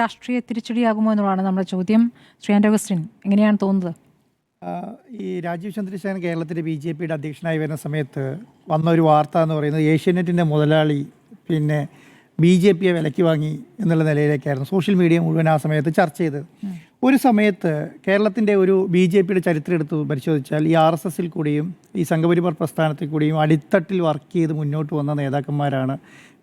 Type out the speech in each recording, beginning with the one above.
രാഷ്ട്രീയ തിരിച്ചടിയാകുമോ എന്നുള്ളതാണ് നമ്മുടെ ചോദ്യം. ശ്രീ ആൻഡോ അഗസ്റ്റിൻ, എങ്ങനെയാണ് തോന്നുന്നത്? ഈ രാജീവ് ചന്ദ്രശേഖരൻ കേരളത്തിലെ BJPയുടെ അധ്യക്ഷനായി വരുന്ന സമയത്ത് വന്ന ഒരു വാർത്ത എന്ന് പറയുന്നത് ഏഷ്യാനെറ്റിൻ്റെ മുതലാളി പിന്നെ BJPയെ വിലയ്ക്ക് വാങ്ങി എന്നുള്ള നിലയിലേക്കായിരുന്നു സോഷ്യൽ മീഡിയ മുഴുവൻ ആ സമയത്ത് ചർച്ച ചെയ്തത്. ഒരു സമയത്ത് കേരളത്തിൻ്റെ ഒരു BJPയുടെ ചരിത്രം എടുത്ത് പരിശോധിച്ചാൽ ഈ RSSൽ കൂടിയും ഈ സംഘപരിവാർ പ്രസ്ഥാനത്തിൽ കൂടിയും അടിത്തട്ടിൽ വർക്ക് ചെയ്ത് മുന്നോട്ട് വന്ന നേതാക്കന്മാരാണ്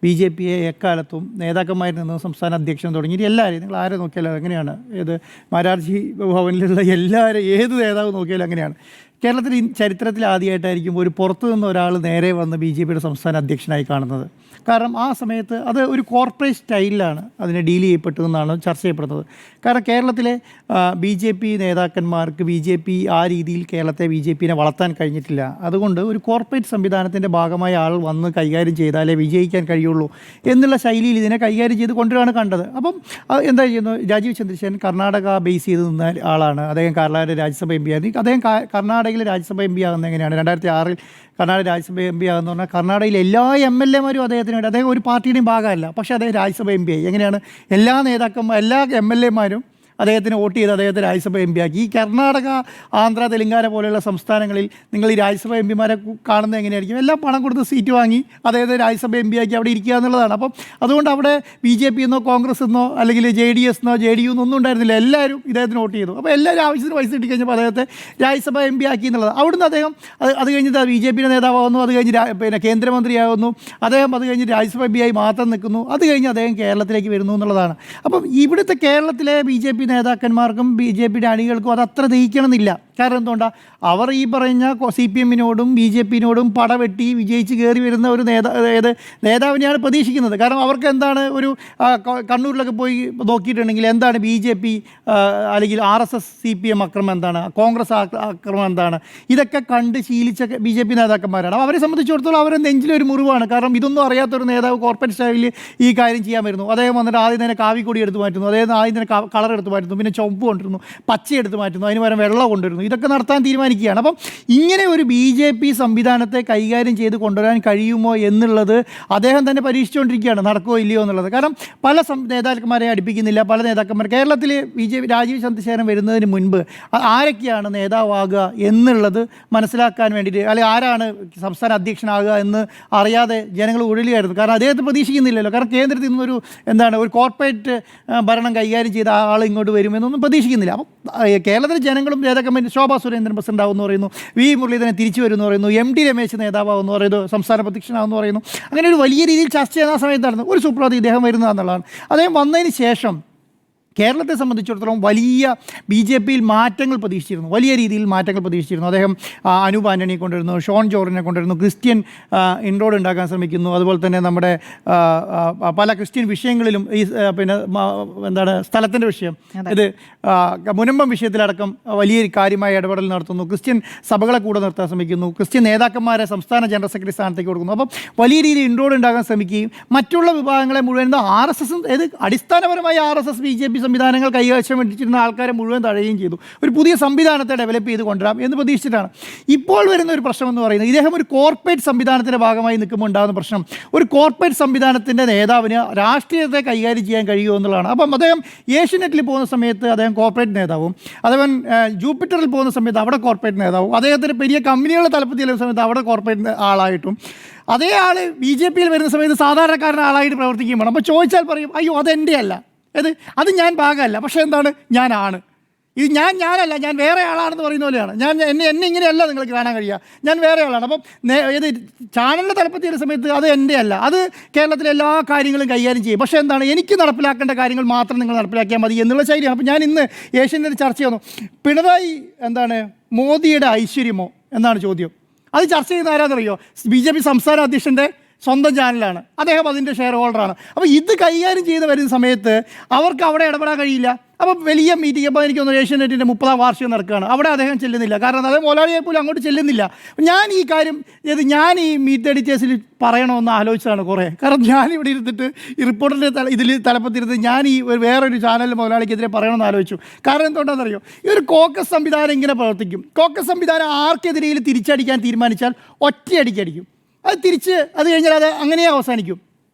BJPയെ എക്കാലത്തും നേതാക്കന്മാരിൽ നിന്ന് സംസ്ഥാന അധ്യക്ഷൻ തുടങ്ങിയിട്ട് എല്ലാവരെയും നിങ്ങൾ ആരെ നോക്കിയാലും അങ്ങനെയാണ്. ഏത് മാരാർജി ഭവനിലുള്ള എല്ലാവരും ഏത് നേതാവ് നോക്കിയാലും അങ്ങനെയാണ്. കേരളത്തിൽ ചരിത്രത്തിൽ ആദ്യമായിട്ടായിരിക്കും ഒരു പുറത്തു നിന്ന് ഒരാൾ നേരെ വന്ന് BJPയുടെ സംസ്ഥാന അധ്യക്ഷനായി കാണുന്നത്. കാരണം ആ സമയത്ത് അത് ഒരു കോർപ്പറേറ്റ് സ്റ്റൈലിലാണ് അതിനെ ഡീൽ ചെയ്യപ്പെട്ടതെന്നാണ് ചർച്ച ചെയ്യപ്പെടുന്നത്. കാരണം കേരളത്തിലെ BJP നേതാക്കന്മാർക്ക് BJP ആ രീതിയിൽ കേരളത്തെ BJPനെ വളർത്താൻ കഴിഞ്ഞിട്ടില്ല. അതുകൊണ്ട് ഒരു കോർപ്പറേറ്റ് സംവിധാനത്തിൻ്റെ ഭാഗമായ ആൾ വന്ന് കൈകാര്യം ചെയ്താലേ വിജയിക്കാൻ കഴിയുള്ളൂ എന്നുള്ള ശൈലിയിൽ ഇതിനെ കൈകാര്യം ചെയ്ത് കൊണ്ടുവരാണ് കണ്ടത്. അപ്പം എന്താ ചെയ്യുന്നു, രാജീവ് ചന്ദ്രശേഖരൻ കർണാടക ബേസ് ചെയ്ത് നിന്ന ആളാണ്. അദ്ദേഹം കർണാടക രാജ്യസഭ MP ആയിരുന്നു. അദ്ദേഹം കർണാടകയിൽ രാജ്യസഭ MP ആകുന്നത് എങ്ങനെയാണ്? 2006 കർണാടക രാജ്യസഭ MP ആകുന്ന പറഞ്ഞാൽ കർണാടകയിലെ എല്ലാ MLA മാരും അദ്ദേഹത്തിന് വേണ്ടി, അദ്ദേഹം ഒരു പാർട്ടിയുടെയും ഭാഗമല്ല, പക്ഷേ അദ്ദേഹം രാജ്യസഭ MP ആയി. എങ്ങനെയാണ്? എല്ലാ MLA മാരും അദ്ദേഹത്തിന് വോട്ട് ചെയ്ത് അദ്ദേഹത്തെ രാജ്യസഭ MP ആക്കി. ഈ കർണാടക, ആന്ധ്ര, തെലങ്കാന പോലെയുള്ള സംസ്ഥാനങ്ങളിൽ നിങ്ങൾ ഈ രാജ്യസഭ MPമാരെ കാണുന്നത് എങ്ങനെയായിരിക്കും? എല്ലാം പണം കൊടുത്ത് സീറ്റ് വാങ്ങി അദ്ദേഹത്തെ രാജ്യസഭ MP ആക്കി അവിടെ ഇരിക്കുക എന്നുള്ളതാണ്. അപ്പം അതുകൊണ്ട് അവിടെ BJP എന്നോ കോൺഗ്രസ് എന്നോ അല്ലെങ്കിൽ JDS എന്നോ JDU എന്നോ ഒന്നും ഉണ്ടായിരുന്നില്ല. എല്ലാവരും ഇദ്ദേഹത്തിന് വോട്ട് ചെയ്തു. അപ്പോൾ എല്ലാവരും ആവശ്യത്തിന് പൈസ കിട്ടിക്കഴിഞ്ഞപ്പോൾ അദ്ദേഹത്തെ രാജ്യസഭ MP ആക്കി എന്നുള്ളത്. അവിടുന്ന് അദ്ദേഹം അത് കഴിഞ്ഞിട്ട് BJPയുടെ നേതാവാകുന്നു, അത് കഴിഞ്ഞ് പിന്നെ കേന്ദ്രമന്ത്രിയാകുന്നു, അദ്ദേഹം അത് കഴിഞ്ഞ് രാജ്യസഭ MP ആയി മാത്രം നിൽക്കുന്നു, അത് കഴിഞ്ഞ് അദ്ദേഹം കേരളത്തിലേക്ക് വരുന്നു എന്നുള്ളതാണ്. അപ്പം ഇവിടുത്തെ കേരളത്തിലെ BJP നേതാക്കന്മാർക്കും BJPയുടെ അണികൾക്കും അത് അത്ര ദഹിക്കണമെന്നില്ല. കാരണം എന്തുകൊണ്ടാണ്? അവർ ഈ പറഞ്ഞ CPM-നോടും BJP-നോടും പടവെട്ടി വിജയിച്ച് കയറി വരുന്ന ഒരു നേതാവിനെയാണ് പ്രതീക്ഷിക്കുന്നത്. കാരണം അവർക്ക് എന്താണ്, ഒരു കണ്ണൂരിലൊക്കെ പോയി നോക്കിയിട്ടുണ്ടെങ്കിൽ എന്താണ് BJP അല്ലെങ്കിൽ RSS CPM അക്രമം എന്താണ്, കോൺഗ്രസ് അക്രമം എന്താണ്, ഇതൊക്കെ കണ്ട് ശീലിച്ച BJP നേതാക്കന്മാരാണ്. അവരെ സംബന്ധിച്ചിടത്തോളം അവരെ നെഞ്ചിലൊരു മുറിവാണ്. കാരണം ഇതൊന്നും അറിയാത്തൊരു നേതാവ് കോർപ്പറേറ്റ് സ്റ്റൈലിൽ ഈ കാര്യം ചെയ്യാൻ വരുന്നു. അദ്ദേഹം വന്നിട്ട് ആദ്യം തന്നെ കാവിക്കൊടി എടുത്ത് മാറ്റുന്നു, അദ്ദേഹം ആദ്യം തന്നെ കളർ എടുത്ത് മാറ്റുന്നു, പിന്നെ ചുവപ്പ് കൊണ്ടിരുന്നു, പച്ച എടുത്ത് മാറ്റുന്നു, അതിന് പകരം വെള്ളം കൊണ്ടുവരുന്നു. ഇതൊക്കെ നടത്താൻ തീരുമാനിക്കുകയാണ്. അപ്പം ഇങ്ങനെ ഒരു BJP സംവിധാനത്തെ കൈകാര്യം ചെയ്ത് കൊണ്ടുവരാൻ കഴിയുമോ എന്നുള്ളത് അദ്ദേഹം തന്നെ പരീക്ഷിച്ചുകൊണ്ടിരിക്കുകയാണ്. നടക്കുമോ ഇല്ലയോ എന്നുള്ളത്. കാരണം പല നേതാക്കന്മാരെ അടുപ്പിക്കുന്നില്ല. പല നേതാക്കന്മാർ കേരളത്തിൽ രാജീവ് ചന്ദ്രശേഖരൻ വരുന്നതിന് മുൻപ് ആരൊക്കെയാണ് നേതാവാകുക എന്നുള്ളത് മനസ്സിലാക്കാൻ വേണ്ടിയിട്ട്, അല്ലെങ്കിൽ ആരാണ് സംസ്ഥാന അധ്യക്ഷനാകുക എന്ന് അറിയാതെ ജനങ്ങൾ ഉഴലിയായിരുന്നു. കാരണം അദ്ദേഹത്തെ പ്രതീക്ഷിക്കുന്നില്ലല്ലോ. കാരണം കേന്ദ്രത്തിൽ നിന്നൊരു ഒരു കോർപ്പറേറ്റ് ഭരണം കൈകാര്യം ചെയ്ത ആൾ ഇങ്ങോട്ട് വരുമെന്നൊന്നും പ്രതീക്ഷിക്കുന്നില്ല. അപ്പം കേരളത്തിലെ ജനങ്ങളും നേതാക്കന്മാർ ശോഭാ സുരേന്ദ്രൻ പ്രസിഡന്റ് ആവുമെന്ന് പറയുന്നു, V മുരളീധരൻ തിരിച്ചു വരുമെന്ന് പറയുന്നു, MD രമേശ് നേതാവാകുമെന്ന് പറയുന്നു, സംസ്ഥാന അധ്യക്ഷനാകുമെന്ന് പറയുന്നു. അങ്ങനെ ഒരു വലിയ രീതിയിൽ ചർച്ച ചെയ്യുന്ന സമയത്ത് നടന്നു. ഒരു സുപ്രഭാതത്തിൽ ഇദ്ദേഹം വരുന്നതെന്നുള്ളതാണ്. അദ്ദേഹം വന്നതിന് ശേഷം കേരളത്തെ സംബന്ധിച്ചിടത്തോളം വലിയ BJPയിൽ മാറ്റങ്ങൾ പ്രതീക്ഷിച്ചിരുന്നു, വലിയ രീതിയിൽ മാറ്റങ്ങൾ പ്രതീക്ഷിച്ചിരുന്നു. അദ്ദേഹം അനൂപ് ആൻ്റണിയെ കൊണ്ടുവരുന്നു, ഷോൺ ജോർജിനെ കൊണ്ടുവരുന്നു, ക്രിസ്ത്യൻ ഇൻറോഡ് ഉണ്ടാക്കാൻ ശ്രമിക്കുന്നു. അതുപോലെ തന്നെ നമ്മുടെ പല ക്രിസ്ത്യൻ വിഷയങ്ങളിലും ഈ സ്ഥലത്തിൻ്റെ വിഷയം, ഇത് മുനമ്പം വിഷയത്തിലടക്കം വലിയ കാര്യമായ ഇടപെടൽ നടത്തുന്നു. ക്രിസ്ത്യൻ സഭകളെ കൂടെ നിർത്താൻ ശ്രമിക്കുന്നു. ക്രിസ്ത്യൻ നേതാക്കന്മാരെ സംസ്ഥാന ജനറൽ സെക്രട്ടറി സ്ഥാനത്തേക്ക് കൊടുക്കുന്നു. അപ്പം വലിയ രീതിയിൽ ഇൻറോഡ് ഉണ്ടാക്കാൻ ശ്രമിക്കുകയും മറ്റുള്ള വിഭാഗങ്ങളെ മുഴുവൻ RSS, അടിസ്ഥാനപരമായി RSS BJP സംവിധാനങ്ങൾ കൈവശം വെച്ചിരുന്ന ആൾക്കാരെ മുഴുവൻ തഴയുകയും ചെയ്തു. ഒരു പുതിയ സംവിധാനത്തെ ഡെവലപ്പ് ചെയ്ത് കൊണ്ടുവരാം എന്ന് പ്രതീക്ഷിച്ചിട്ടാണ്. ഇപ്പോൾ വരുന്ന ഒരു പ്രശ്നം എന്ന് പറയുന്നത്, ഇദ്ദേഹം ഒരു കോർപ്പറേറ്റ് സംവിധാനത്തിൻ്റെ ഭാഗമായി നിൽക്കുമ്പോൾ ഉണ്ടാകുന്ന പ്രശ്നം, ഒരു കോർപ്പറേറ്റ് സംവിധാനത്തിൻ്റെ നേതാവിന് രാഷ്ട്രീയത്തെ കൈകാര്യം ചെയ്യാൻ കഴിയുമോ എന്നുള്ളതാണ്. അപ്പം അദ്ദേഹം ഏഷ്യനെറ്റിൽ പോകുന്ന സമയത്ത് അദ്ദേഹം കോർപ്പറേറ്റ് നേതാവും, അദ്ദേഹം ജൂപ്പിറ്ററിൽ പോകുന്ന സമയത്ത് അവിടെ കോർപ്പറേറ്റ് നേതാവും, അദ്ദേഹത്തിന് വലിയ കമ്പനികളുടെ തലപ്പത്തിൽ ചെല്ലുന്ന സമയത്ത് അവിടെ കോർപ്പറേറ്റ് ആളായിട്ടും, അതേ ആൾ BJPയിൽ വരുന്ന സമയത്ത് സാധാരണക്കാരൻ ആളായിട്ട് പ്രവർത്തിക്കുകയും വേണം. അപ്പോൾ ചോദിച്ചാൽ പറയും, അയ്യോ അതെൻ്റെ അല്ല, അത് ഞാൻ ഭാഗമല്ല, പക്ഷേ എന്താണ്, ഞാനാണ്, ഇത് ഞാനല്ല, ഞാൻ വേറെ ആളാണെന്ന് പറയുന്ന പോലെയാണ്. എന്നെ ഇങ്ങനെയല്ല നിങ്ങൾക്ക് കാണാൻ കഴിയുക, ഞാൻ വേറെ ആളാണ്. അപ്പം ചാനലിൻ്റെ തലപ്പത്തിയ സമയത്ത് അത് എൻ്റെ അല്ല, അത് കേരളത്തിലെ എല്ലാ കാര്യങ്ങളും കൈകാര്യം ചെയ്യും, പക്ഷേ എന്താണ്, എനിക്ക് നടപ്പിലാക്കേണ്ട കാര്യങ്ങൾ മാത്രം നിങ്ങൾ നടപ്പിലാക്കിയാൽ മതി എന്നുള്ള ശൈലിയാണ്. അപ്പം ഞാൻ ഇന്ന് ഏഷ്യൻ്റെ ചർച്ച ചെയ്യുന്നു, പിണറായി മോദിയുടെ ഐശ്വര്യമോ എന്നാണ് ചോദ്യം. അത് ചർച്ച ചെയ്യുന്ന ആരാന്നറിയോ? BJP സംസ്ഥാന അധ്യക്ഷൻ്റെ സ്വന്തം ചാനലാണ്, അദ്ദേഹം അതിൻ്റെ ഷെയർ ഹോൾഡറാണ്. അപ്പോൾ ഇത് കൈകാര്യം ചെയ്ത് വരുന്ന സമയത്ത് അവർക്ക് അവിടെ ഇടപെടാൻ കഴിയില്ല. അപ്പോൾ വലിയ മീറ്റിംഗ്, അപ്പോൾ എനിക്ക് തോന്നുന്നു ഏഷ്യാനെറ്റിൻ്റെ 30ാം വാർഷികം നടക്കുകയാണ്, അവിടെ അദ്ദേഹം ചെല്ലുന്നില്ല. കാരണം അദ്ദേഹം മുതലാളിയെ പോലും അങ്ങോട്ട് ചെല്ലുന്നില്ല. ഞാൻ ഈ കാര്യം ഞാൻ ഈ മീറ്റ് എഡിറ്റേഴ്സിൽ പറയണമെന്ന് ആലോചിച്ചതാണ് കുറേ. കാരണം ഞാനിവിടെ ഇരുന്നിട്ട് ഈ റിപ്പോർട്ടറിൻ്റെ ഇതിൽ തലപ്പത്തിരുന്ന് ഞാൻ ഈ വേറൊരു ചാനലിൽ മുതലാളിക്കെതിരെ പറയണമെന്ന് ആലോചിച്ചു. കാരണം എന്തുകൊണ്ടാണെന്നറിയോ? ഈ ഒരു കോക്കസ് സംവിധാനം ഇങ്ങനെ പ്രവർത്തിക്കും. കോക്കസ് സംവിധാനം ആർക്കെതിരെയും തിരിച്ചടിക്കാൻ തീരുമാനിച്ചാൽ ഒറ്റയടിക്കടിക്കും. അത് കഴിഞ്ഞാൽ അത് അങ്ങനെ അവസാനിക്കും.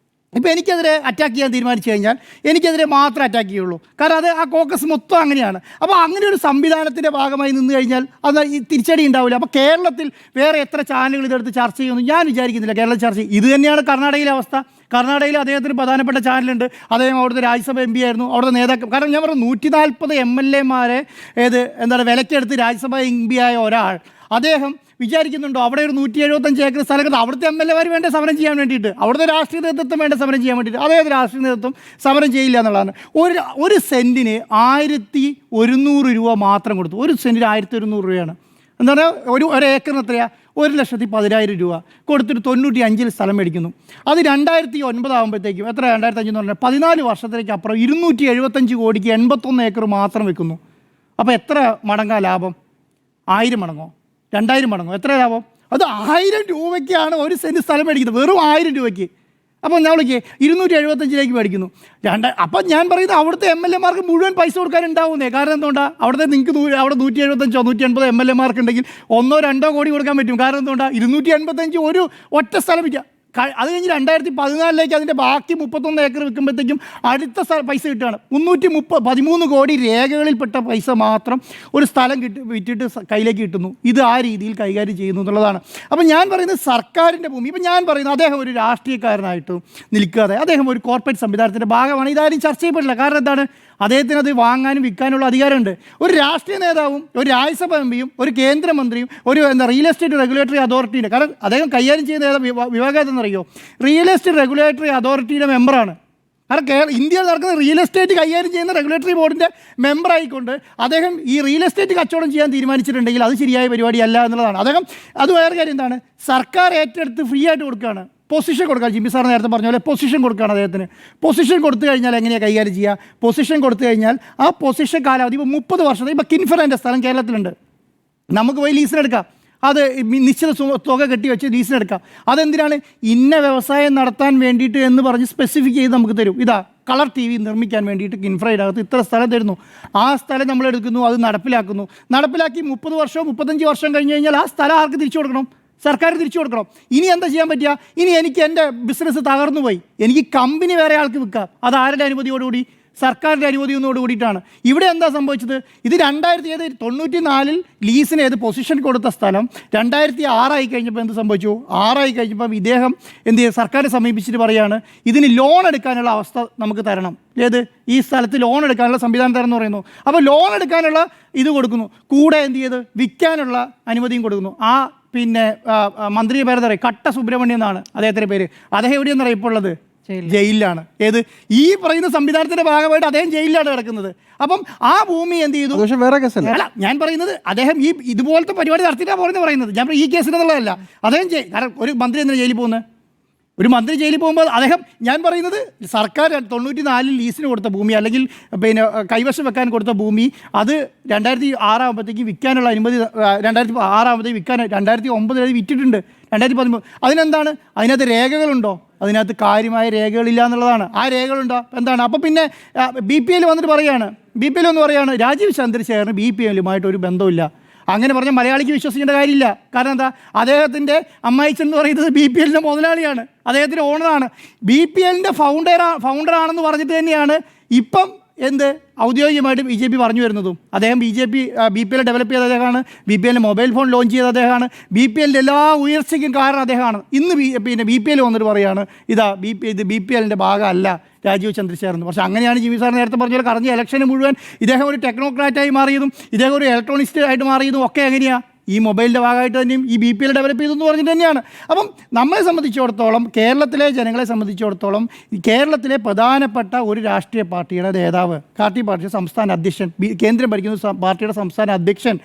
ഇപ്പോൾ എനിക്കെതിരെ അറ്റാക്ക് ചെയ്യാൻ തീരുമാനിച്ചു കഴിഞ്ഞാൽ എനിക്കെതിരെ മാത്രമേ അറ്റാക്ക് ചെയ്യുള്ളൂ. കാരണം അത് ആ കോക്കസ് മൊത്തം അങ്ങനെയാണ്. അപ്പോൾ അങ്ങനെ ഒരു സംവിധാനത്തിൻ്റെ ഭാഗമായി നിന്ന് കഴിഞ്ഞാൽ അത് ഈ തിരിച്ചടി ഉണ്ടാവില്ല. അപ്പോൾ കേരളത്തിൽ വേറെ എത്ര ചാനലുകൾ ഇതെടുത്ത് ചർച്ച ചെയ്യുമെന്ന് ഞാൻ വിചാരിക്കുന്നില്ല. കേരളം ചർച്ച ചെയ്യും. ഇത് തന്നെയാണ് കർണാടകയിലെ അവസ്ഥ. കർണാടകയിൽ അദ്ദേഹത്തിന് പ്രധാനപ്പെട്ട ചാനലുണ്ട്. അദ്ദേഹം അവിടുത്തെ രാജ്യസഭ MP ആയിരുന്നു. അവിടുത്തെ നേതാക്കൾ, കാരണം ഞാൻ പറഞ്ഞു 140 MLA-മാരെ വിലക്കെടുത്ത് രാജ്യസഭ MP ആയ ഒരാൾ, അദ്ദേഹം വിചാരിക്കുന്നുണ്ടോ അവിടെ ഒരു 175 ഏക്കർ സ്ഥലത്ത് അവിടുത്തെ MLA-മാർ വേണ്ട സമരം ചെയ്യാൻ വേണ്ടിയിട്ട്, അവിടുത്തെ രാഷ്ട്രീയ നേതൃത്വം വേണ്ട സമരം ചെയ്യാൻ വേണ്ടിയിട്ട്? അതായത് രാഷ്ട്രീയ നേതൃത്വം സമരം ചെയ്യില്ല എന്നുള്ളതാണ്. ഒരു സെൻറ്റിന് 1100 രൂപ മാത്രം കൊടുത്തു. ഒരു സെൻറ്റിന് 1100 രൂപയാണ്. എന്താ പറയുക, ഒരു ഏക്കറിന് എത്രയാണ്? 1,10,000 രൂപ കൊടുത്തിട്ട് 95 സ്ഥലം മേടിക്കുന്നു. അത് 2009 ആകുമ്പോഴത്തേക്കും എത്ര? 2005 എന്ന് പറഞ്ഞാൽ 14 വർഷത്തിലേക്ക് അപ്പുറം 275 കോടിക്ക് 81 ഏക്കർ മാത്രം വെക്കുന്നു. അപ്പോൾ എത്ര മടങ്ങാ ലാഭം? 1000 മടങ്ങോ 2000 മടങ്ങോ? എത്ര ലാഭം? അത് 1000 രൂപയ്ക്കാണ് ഒരു സെൻറ്റ് സ്ഥലം മേടിക്കുന്നത്, വെറും 1000 രൂപയ്ക്ക്. അപ്പോൾ നമ്മൾക്ക് 275 മേടിക്കുന്നു. അപ്പം ഞാൻ പറയുന്നത് അവിടുത്തെ MLA-മാർക്ക് മുഴുവൻ പൈസ കൊടുക്കാനുണ്ടാവുന്നേ. കാരണം എന്തുകൊണ്ടാണ്? അവിടെ നിങ്ങൾക്ക് അവിടെ 175 180 MLA-മാർക്ക് ഉണ്ടെങ്കിൽ 1-2 കോടി കൊടുക്കാൻ പറ്റും. കാരണം എന്തുകൊണ്ടാണ്? 285 ഒരു ഒറ്റ സ്ഥലം വിൽക്കുക. അത് കഴിഞ്ഞ് 2014 അതിൻ്റെ ബാക്കി 31 ഏക്കർ വിൽക്കുമ്പോഴത്തേക്കും അടുത്ത പൈസ കിട്ടുകയാണ്. 313 കോടി രേഖകളിൽപ്പെട്ട പൈസ മാത്രം ഒരു സ്ഥലം വിറ്റിട്ട് കയ്യിലേക്ക് കിട്ടുന്നു. ഇത് ആ രീതിയിൽ കൈകാര്യം ചെയ്യുന്നു എന്നുള്ളതാണ്. അപ്പം ഞാൻ പറയുന്നത് സർക്കാരിൻ്റെ ഭൂമി. ഇപ്പം ഞാൻ പറയുന്നത് അദ്ദേഹം ഒരു രാഷ്ട്രീയക്കാരനായിട്ട് നിൽക്കാതെ അദ്ദേഹം ഒരു കോർപ്പറേറ്റ് സംവിധാനത്തിൻ്റെ ഭാഗമാണ്. ഇതാരും ചർച്ച ചെയ്യപ്പെടില്ല. കാരണം എന്താണ്? അദ്ദേഹത്തിന് അത് വാങ്ങാനും വിൽക്കാനുള്ള അധികാരമുണ്ട്. ഒരു രാഷ്ട്രീയ നേതാവും ഒരു രാജ്യസഭ MP-യും ഒരു കേന്ദ്രമന്ത്രിയും ഒരു റിയൽ എസ്റ്റേറ്റ് റെഗുലേറ്ററി അതോറിറ്റിയുടെ, കാരണം അദ്ദേഹം കൈകാര്യം ചെയ്യുന്ന വിഭാഗം ഏതെന്നറിയോ? റിയൽ എസ്റ്റേറ്റ് റെഗുലേറ്ററി അതോറിറ്റിയുടെ മെമ്പറാണ്. കാരണം ഇന്ത്യയിൽ നടക്കുന്ന റിയൽ എസ്റ്റേറ്റ് കൈകാര്യം ചെയ്യുന്ന റെഗുലേറ്ററി ബോർഡിൻ്റെ മെമ്പറായിക്കൊണ്ട് അദ്ദേഹം ഈ റിയൽ എസ്റ്റേറ്റ് കച്ചവടം ചെയ്യാൻ തീരുമാനിച്ചിട്ടുണ്ടെങ്കിൽ അത് ശരിയായ പരിപാടിയല്ല എന്നുള്ളതാണ്. അദ്ദേഹം അത് വേറെ കാര്യം എന്താണ്? സർക്കാർ ഏറ്റെടുത്ത് ഫ്രീ ആയിട്ട് കൊടുക്കുകയാണ്. പൊസിഷൻ കൊടുക്കുക. ജിമ്മി സാർ നേരത്തെ പറഞ്ഞ പോലെ പൊസിഷൻ കൊടുക്കുകയാണ് അദ്ദേഹത്തിന്. പൊസിഷൻ കൊടുത്തു കഴിഞ്ഞാൽ എങ്ങനെയാണ് കൈകാര്യം ചെയ്യുക? പൊസിഷൻ കൊടുത്തു കഴിഞ്ഞാൽ ആ പൊസിഷൻ കാലാവധി ഇപ്പോൾ 30 വർഷത്തെ. ഇപ്പോൾ കിൻഫ്രൻ്റെ സ്ഥലം കേരളത്തിലുണ്ട്. നമുക്ക് പോയി ലീസിനെടുക്കാം. അത് നിശ്ചിത തുക കെട്ടിവെച്ച് ലീസിനെടുക്കാം. അതെന്തിനാണ്? ഇന്ന വ്യവസായം നടത്താൻ വേണ്ടിയിട്ട് എന്ന് പറഞ്ഞ് സ്പെസിഫിക് ചെയ്ത് നമുക്ക് തരും. ഇതാ കളർ TV നിർമ്മിക്കാൻ വേണ്ടിയിട്ട് കിൻഫ്രയിനകത്ത് ഇത്ര സ്ഥലം തരുന്നു. ആ സ്ഥലം നമ്മൾ എടുക്കുന്നു, അത് നടപ്പിലാക്കി 30 വർഷമോ 35 വർഷം കഴിഞ്ഞ് കഴിഞ്ഞാൽ ആ സ്ഥലം ആർക്ക് തിരിച്ചു കൊടുക്കണം? സർക്കാർ തിരിച്ചു കൊടുക്കണം. ഇനി എന്താ ചെയ്യാൻ പറ്റുക? ഇനി എനിക്ക് എൻ്റെ ബിസിനസ് തകർന്നു പോയി, എനിക്ക് കമ്പനി വേറെ ആൾക്ക് വിൽക്കാം. അത് ആരുടെ അനുമതിയോടുകൂടി? സർക്കാരിൻ്റെ അനുമതിയോട് കൂടിയിട്ടാണ്. ഇവിടെ എന്താ സംഭവിച്ചത്? ഇത് 1994 ലീസിന് പൊസിഷൻ കൊടുത്ത സ്ഥലം 2006 കഴിഞ്ഞപ്പോൾ എന്ത് സംഭവിച്ചു? 6 കഴിഞ്ഞപ്പം ഇദ്ദേഹം എന്ത് ചെയ്യും? സർക്കാരെ സമീപിച്ചിട്ട് പറയാണ് ഇതിന് ലോൺ എടുക്കാനുള്ള അവസ്ഥ നമുക്ക് തരണം. ഏത്? ഈ സ്ഥലത്ത് ലോൺ എടുക്കാനുള്ള സംവിധാനം തരണം എന്ന് പറയുന്നു. അപ്പോൾ ലോൺ എടുക്കാനുള്ള ഇത് കൊടുക്കുന്നു. കൂടെ എന്ത് ചെയ്ത് വിൽക്കാനുള്ള അനുമതിയും കൊടുക്കുന്നു. ആ മന്ത്രിയുടെ പേര് എന്താ പറയുക? കട്ട സുബ്രഹ്മണ്യം എന്നാണ് അദ്ദേഹത്തിൻ്റെ പേര്. അദ്ദേഹം എവിടെയെന്നറിയാം ഇപ്പോൾ ഉള്ളത്? ജയിലിലാണ്. ഏത്? ഈ പറയുന്ന സംവിധാനത്തിന്റെ ഭാഗമായിട്ട് അദ്ദേഹം ജയിലിലാണ് കിടക്കുന്നത്. അപ്പം ആ ഭൂമി എന്ത് ചെയ്തു? അല്ല, ഞാൻ പറയുന്നത് അദ്ദേഹം ഈ ഇതുപോലത്തെ പരിപാടി നടത്തിയിട്ടാണ് പറയുന്നത്. ഞാൻ ഈ കേസിനുള്ളതല്ല. അദ്ദേഹം കാരണം ഒരു മന്ത്രി എന്തിനാണ് ജയിലിൽ പോകുന്നത്? ഒരു മന്ത്രി ജയിലിൽ പോകുമ്പോൾ അദ്ദേഹം, ഞാൻ പറയുന്നത് സർക്കാർ 94 ലീസിന് കൊടുത്ത ഭൂമി അല്ലെങ്കിൽ കൈവശം വെക്കാൻ കൊടുത്ത ഭൂമി അത് 2006 ആകുമ്പോഴത്തേക്ക് വിൽക്കാനുള്ള അനുമതി 2006 ആകുമ്പോഴത്തേക്ക് വിൽക്കാൻ 2009 അത് വിറ്റിട്ടുണ്ട്. 2013 അതിനെന്താണ്? അതിനകത്ത് രേഖകളുണ്ടോ? അതിനകത്ത് കാര്യമായ രേഖകളില്ല എന്നുള്ളതാണ്. ആ രേഖകളുണ്ടോ? എന്താണ്? അപ്പോൾ പിന്നെ BPL വന്നിട്ട് പറയാണ് രാജീവ് ചന്ദ്രശേഖരന് BPL-ലുമായിട്ട് ഒരു ബന്ധമില്ല. അങ്ങനെ പറഞ്ഞാൽ മലയാളിക്ക് വിശ്വസിക്കേണ്ട കാര്യമില്ല. കാരണം എന്താ? അദ്ദേഹത്തിൻ്റെ അമ്മായിച്ചൻ എന്ന് പറയുന്നത് BPL-ൻ്റെ മുതലാളിയാണ്, അദ്ദേഹത്തിൻ്റെ ഓണറാണ്. BPL-ൻ്റെ ഫൗണ്ടറാണെന്ന് പറഞ്ഞിട്ട് തന്നെയാണ് ഇപ്പം ഔദ്യോഗികമായിട്ട് BJP പറഞ്ഞു വരുന്നതും. അദ്ദേഹം BPL ഡെവലപ്പ് ചെയ്ത അദ്ദേഹമാണ്. BPL മൊബൈൽ ഫോൺ ലോഞ്ച് ചെയ്ത അദ്ദേഹമാണ്. BPL-ൻ്റെ എല്ലാ ഉയർച്ചയ്ക്കും കാരണം അദ്ദേഹമാണ്. ഇന്ന് BPL വന്നിട്ട് പറയുകയാണ് ഇത് BPL-ൻ്റെ ഭാഗമല്ല രാജീവ് ചന്ദ്രശേഖർ എന്ന്. പക്ഷേ അങ്ങനെയാണ് ജിമ്മി സാർ നേരത്തെ പറഞ്ഞ പോലെ കഴിഞ്ഞ ഇലക്ഷന് മുഴുവൻ ഇദ്ദേഹം ഒരു ടെക്നോക്രാറ്റായി മാറിയതും ഇദ്ദേഹം ഒരു ഇലക്ട്രോണിസ്റ്റ് ആയിട്ട് മാറിയതും ഒക്കെ എങ്ങനെയാണ്? ഈ മൊബൈലിൻ്റെ ഭാഗമായിട്ട് തന്നെയും ഈ BPL ഡെവലപ്പ് ചെയ്തെന്ന് പറഞ്ഞിട്ട് തന്നെയാണ്. അപ്പം നമ്മളെ സംബന്ധിച്ചിടത്തോളം, കേരളത്തിലെ ജനങ്ങളെ സംബന്ധിച്ചിടത്തോളം, കേരളത്തിലെ പ്രധാനപ്പെട്ട ഒരു രാഷ്ട്രീയ പാർട്ടിയുടെ നേതാവ്, പാർട്ടിയുടെ സംസ്ഥാന അധ്യക്ഷൻ, കേന്ദ്രം ഭരിക്കുന്ന പാർട്ടിയുടെ സംസ്ഥാന അധ്യക്ഷൻ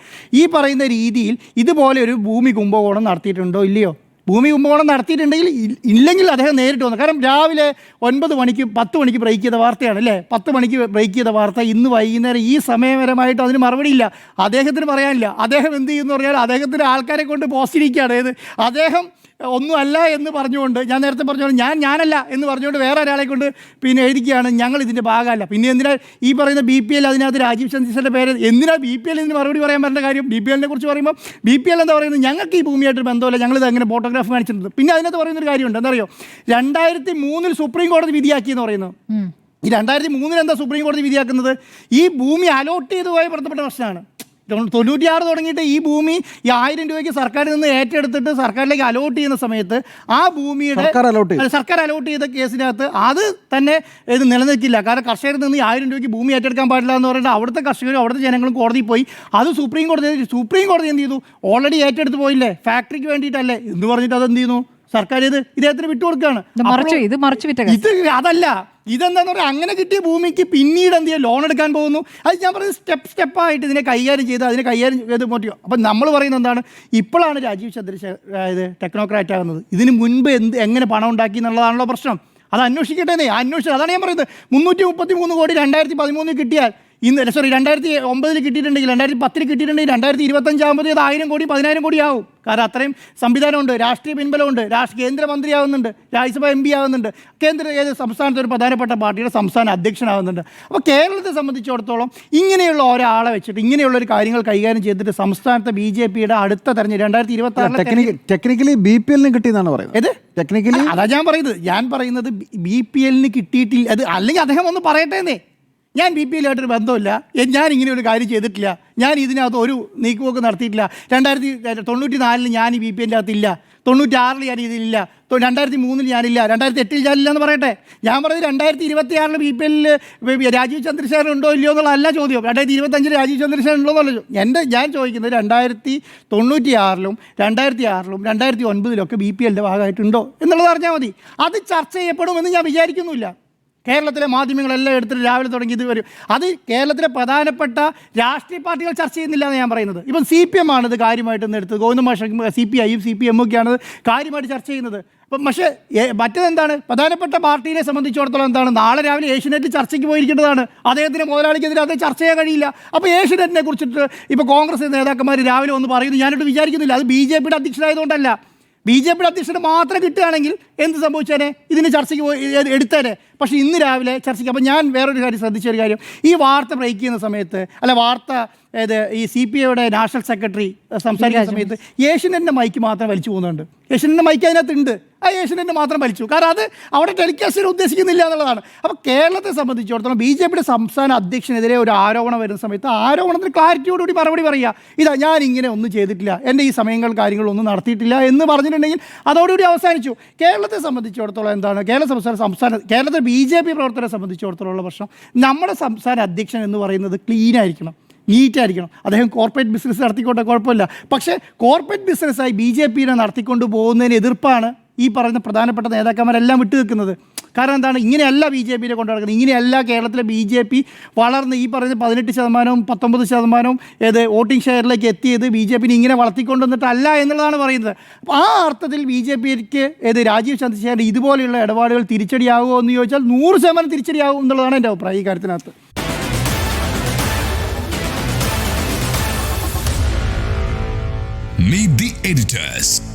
ഈ പറയുന്ന രീതിയിൽ ഇതുപോലെ ഒരു ഭൂമി കുംഭകോണം നടത്തിയിട്ടുണ്ടോ ഇല്ലയോ? ഭൂമി കുംഭകോണം നടത്തിയിട്ടുണ്ടെങ്കിൽ ഇല്ലെങ്കിൽ അദ്ദേഹം നേരിട്ട് വന്നു. കാരണം രാവിലെ 10 മണിക്ക് ബ്രേക്ക് ചെയ്ത വാർത്തയാണ് അല്ലേ? 10 മണിക്ക് ബ്രേക്ക് ചെയ്ത വാർത്ത ഇന്ന് വൈകുന്നേരം ഈ സമയപരമായിട്ട് അതിന് മറുപടിയില്ല. അദ്ദേഹത്തിന് പറയാനില്ല. അദ്ദേഹം എന്ത് ചെയ്യുമെന്ന് പറഞ്ഞാൽ അദ്ദേഹത്തിൻ്റെ ആൾക്കാരെ കൊണ്ട് പോസ്റ്റിരിക്കുകയാണ്. അദ്ദേഹം ഒന്നുമല്ല എന്ന് പറഞ്ഞുകൊണ്ട്, ഞാൻ നേരത്തെ പറഞ്ഞുകൊണ്ട് ഞാനല്ല എന്ന് പറഞ്ഞുകൊണ്ട് വേറെ ഒരാളെ കൊണ്ട് പിന്നെ എഴുതിക്കുകയാണ് ഞങ്ങൾ ഇതിൻ്റെ ഭാഗമല്ല. പിന്നെ എന്തിനാ ഈ പറയുന്ന BPL അതിനകത്ത് രാജീവ് ചന്ദ്രശേഖരൻ്റെ പേര് എന്തിനാ BPL ഇതിന് മറുപടി പറയാൻ പറ്റുന്ന കാര്യം? BPL കുറിച്ച് പറയുമ്പോൾ BPL എന്താ പറയുന്നത്, ഞങ്ങൾക്ക് ഈ ഭൂമിയായിട്ട് ബന്ധമില്ല, ഞങ്ങളിത് അങ്ങനെ ഫോട്ടോഗ്രാഫ് കാണിച്ചിട്ടുണ്ട്. പിന്നെ അതിനകത്ത് പറയുന്നൊരു കാര്യമുണ്ട്, എന്താ അറിയോ, 2003 സുപ്രീം കോടതി വിധിയാക്കിയെന്ന് പറയുന്നു. ഈ 2003 എന്താ സുപ്രീം കോടതി വിധിയാക്കുന്നത്? ഈ ഭൂമി അലോട്ട് ചെയ്തുപോയ ബന്ധപ്പെട്ട പ്രശ്നമാണ്. 96 തുടങ്ങിയിട്ട് ഈ ഭൂമി ഈ 1000 രൂപയ്ക്ക് സർക്കാരിൽ നിന്ന് ഏറ്റെടുത്തിട്ട് സർക്കാരിലേക്ക് അലോട്ട് ചെയ്യുന്ന സമയത്ത് ആ ഭൂമിയുടെ സർക്കാർ അലോട്ട് ചെയ്ത കേസിനകത്ത് അത് തന്നെ ഇത് നിലനിൽക്കില്ല. കാരണം കർഷകരിൽ നിന്ന് 1000 രൂപയ്ക്ക് ഭൂമി ഏറ്റെടുക്കാൻ പാടില്ല എന്ന് പറഞ്ഞിട്ട് അവിടുത്തെ കർഷകരും അവിടുത്തെ ജനങ്ങളും കോടതിയിൽ പോയി. അത് സുപ്രീം കോടതി എന്ത് ചെയ്തു? ഓൾറെഡി ഏറ്റെടുത്ത് പോയില്ലേ, ഫാക്ടറിക്ക് വേണ്ടിയിട്ടല്ലേ എന്ന് പറഞ്ഞിട്ട് അത് എന്ത് ചെയ്യുന്നു, സർക്കാർ ഇദ്ദേഹത്തിന് വിട്ടുകൊടുക്കുകയാണ്. ഇത് അതല്ല, ഇതെന്താന്ന് പറഞ്ഞാൽ അങ്ങനെ കിട്ടിയ ഭൂമിക്ക് പിന്നീട് എന്ത് ചെയ്യുക, ലോൺ എടുക്കാൻ പോകുന്നു. അത് ഞാൻ പറയുന്നത് സ്റ്റെപ്പായിട്ട് ഇതിനെ കൈകാര്യം ചെയ്ത് മോട്ടിയോ. അപ്പം നമ്മൾ പറയുന്നത് എന്താണ്, ഇപ്പോഴാണ് രാജീവ് ചന്ദ്രശേഖർ ടെക്നോക്രാറ്റ് ആകുന്നത്. ഇതിന് മുൻപ് എങ്ങനെ പണം ഉണ്ടാക്കി എന്നുള്ളതാണല്ലോ പ്രശ്നം. അത് അന്വേഷിക്കട്ടെ, അതാണ് ഞാൻ പറയുന്നത്. 333 കോടി 2013 കിട്ടിയാൽ 2009 കിട്ടിയിട്ടുണ്ടെങ്കിൽ 2010 കിട്ടിയിട്ടുണ്ടെങ്കിൽ 2025 ആകുമ്പോൾ അത് 1000 കോടി 10,000 കോടി ആവും. കാരണം അത്രയും സംവിധാനമുണ്ട്, രാഷ്ട്രീയ പിൻബലമുണ്ട്, കേന്ദ്രമന്ത്രിയാവുന്നുണ്ട്, രാജ്യസഭ MP ആവുന്നുണ്ട്, സംസ്ഥാനത്തെ ഒരു പ്രധാനപ്പെട്ട പാർട്ടിയുടെ സംസ്ഥാന അധ്യക്ഷനാവുന്നുണ്ട്. അപ്പോൾ കേരളത്തെ സംബന്ധിച്ചിടത്തോളം ഇങ്ങനെയുള്ള ഒരാളെ വെച്ചിട്ട് ഇങ്ങനെയുള്ളൊരു കാര്യങ്ങൾ കൈകാര്യം ചെയ്തിട്ട് സംസ്ഥാനത്തെ BJPയുടെ അടുത്ത തെരഞ്ഞെടുപ്പ് 2026 ടെക്നിക്കലി BPL കിട്ടിയെന്നാണ് പറയുന്നത്. ടെക്നിക്കലി അതാ ഞാൻ പറയുന്നത് BPL കിട്ടിയിട്ടില്ല. അത് അല്ലെങ്കിൽ അദ്ദേഹം ഒന്ന് പറയട്ടേന്നേ, ഞാൻ BPL ആയിട്ടൊരു ബന്ധമില്ല, ഞാൻ ഇങ്ങനെ ഒരു കാര്യം ചെയ്തിട്ടില്ല, ഞാൻ ഇതിനകത്ത് ഒരു നീക്കുപോക്ക് നടത്തിയിട്ടില്ല, 1994 ഞാൻ ഈ BPL അകത്തില്ല, 96 ഞാൻ ഇതിലില്ല, 2003 ഞാനില്ല, 2008 ഞാനില്ല എന്ന് പറയട്ടെ. ഞാൻ പറഞ്ഞത് 2026 BPL രാജീവ് ചന്ദ്രശേഖരൻ ഉണ്ടോ ഇല്ലയോ എന്നുള്ളതല്ല ചോദ്യം, 2025 രാജീവ് ചന്ദ്രശേഖരൻ ഉണ്ടോ എന്നല്ല. ഞാൻ ചോദിക്കുന്നത് 1996 2006 2009 BPLൻ്റെ ഭാഗമായിട്ടുണ്ടോ എന്നുള്ളത് അറിഞ്ഞാൽ മതി. അത് ചർച്ച ചെയ്യപ്പെടുമെന്ന് ഞാൻ വിചാരിക്കുന്നില്ല. കേരളത്തിലെ മാധ്യമങ്ങളെല്ലാം എടുത്തിട്ട് രാവിലെ തുടങ്ങി ഇത് വരും. അത് കേരളത്തിലെ പ്രധാനപ്പെട്ട രാഷ്ട്രീയ പാർട്ടികൾ ചർച്ച ചെയ്യുന്നില്ല എന്ന് ഞാൻ പറയുന്നത്. ഇപ്പം CPM ആണിത് കാര്യമായിട്ട് എടുത്തത്, ഗോവിന്ദ മാഷ് CPI CPM ഒക്കെയാണ് കാര്യമായിട്ട് ചർച്ച ചെയ്യുന്നത്. അപ്പം പക്ഷേ മറ്റേതെന്താണ്, പ്രധാനപ്പെട്ട പാർട്ടിയെ സംബന്ധിച്ചിടത്തോളം എന്താണ്, നാളെ രാവിലെ ഏഷ്യനെറ്റ് ചർച്ചയ്ക്ക് പോയിരിക്കേണ്ടതാണ്. അദ്ദേഹത്തിന് മുതലാളിക്കെതിരെ അത് ചർച്ച ചെയ്യാൻ കഴിയില്ല. അപ്പോൾ ഏഷ്യനെറ്റിനെ കുറിച്ചിട്ട് ഇപ്പോൾ കോൺഗ്രസ് നേതാക്കന്മാർ രാവിലെ ഒന്ന് പറയുന്നു, ഞാനിട്ട് വിചാരിക്കുന്നില്ല. അത് BJPയുടെ അധ്യക്ഷനായതുകൊണ്ടല്ല. BJPയുടെ അധ്യക്ഷന് മാത്രം കിട്ടുകയാണെങ്കിൽ എന്ത് സംഭവിച്ചേനെ, ഇതിന് ചർച്ചയ്ക്ക് എടുത്തേനെ. പക്ഷേ ഇന്ന് രാവിലെ ചർച്ചയ്ക്ക്. അപ്പോൾ ഞാൻ വേറൊരു കാര്യം ശ്രദ്ധിച്ചൊരു കാര്യം, ഈ വാർത്ത ബ്രേക്ക് ചെയ്യുന്ന സമയത്ത് ഈ CPIയുടെ നാഷണൽ സെക്രട്ടറി സംസാരിക്കുന്ന സമയത്ത് ഏഷ്യനെറ്റിൻ്റെ മൈക്ക് മാത്രം വലിച്ചു പോകുന്നുണ്ട്. ഏഷ്യനെറ്റിൻ്റെ മൈക്ക് അതിനകത്തുണ്ട്, ആ ഏഷ്യനെറ്റ് മാത്രം വലിച്ചു. കാരണം അത് അവിടെ ടെലികാസ്റ്റ് ഉദ്ദേശിക്കുന്നില്ല എന്നുള്ളതാണ്. അപ്പോൾ കേരളത്തെ സംബന്ധിച്ചിടത്തോളം BJPയുടെ സംസ്ഥാന അധ്യക്ഷനെതിരെ ഒരു ആരോപണം വരുന്ന സമയത്ത് ആരോപണത്തിന് ക്ലാരിറ്റിയോടുകൂടി മറുപടി പറയുക, ഇതാ ഞാൻ ഇങ്ങനെ ഒന്നും ചെയ്തിട്ടില്ല, എൻ്റെ ഈ കാര്യങ്ങളൊന്നും നടത്തിയിട്ടില്ല എന്ന് പറഞ്ഞിട്ടുണ്ടെങ്കിൽ അതോടുകൂടി അവസാനിച്ചു. കേരളത്തെ സംബന്ധിച്ചിടത്തോളം എന്താണ്, കേരളത്തിലെ BJP പ്രവർത്തകരെ സംബന്ധിച്ചിടത്തോളം ഉള്ള പ്രശ്നം, നമ്മുടെ സംസ്ഥാന അധ്യക്ഷൻ എന്ന് പറയുന്നത് ക്ലീൻ ആയിരിക്കണം, നീറ്റായിരിക്കണം. അദ്ദേഹം കോർപ്പറേറ്റ് ബിസിനസ് നടത്തിക്കൊണ്ടേ കുഴപ്പമില്ല. പക്ഷേ കോർപ്പറേറ്റ് ബിസിനസ്സായി BJPയെ നടത്തിക്കൊണ്ട് പോകുന്നതിന് എതിർപ്പാണ് ഈ പറയുന്ന പ്രധാനപ്പെട്ട നേതാക്കന്മാരെല്ലാം വിട്ടുനിൽക്കുന്നത്. കാരണം എന്താണ്, ഇങ്ങനെയല്ല BJPയെ കൊണ്ടു നടക്കുന്നത്, ഇങ്ങനെയല്ല കേരളത്തിലെ BJP വളർന്ന് ഈ പറയുന്ന 18% 19% വോട്ടിംഗ് ഷെയറിലേക്ക് എത്തിയത് BJPനെ ഇങ്ങനെ വളർത്തിക്കൊണ്ടുവന്നിട്ടല്ല എന്നുള്ളതാണ് പറയുന്നത്. അപ്പോൾ ആ അർത്ഥത്തിൽ BJPക്ക് രാജീവ് ചന്ദ്രശേഖരൻ ഇതുപോലെയുള്ള ഇടപാടുകൾ തിരിച്ചടിയാകുമോ എന്ന് ചോദിച്ചാൽ 100% തിരിച്ചടിയാകും എന്നുള്ളതാണ് എൻ്റെ അഭിപ്രായം ഈ കാര്യത്തിനകത്ത്. Meet the editors.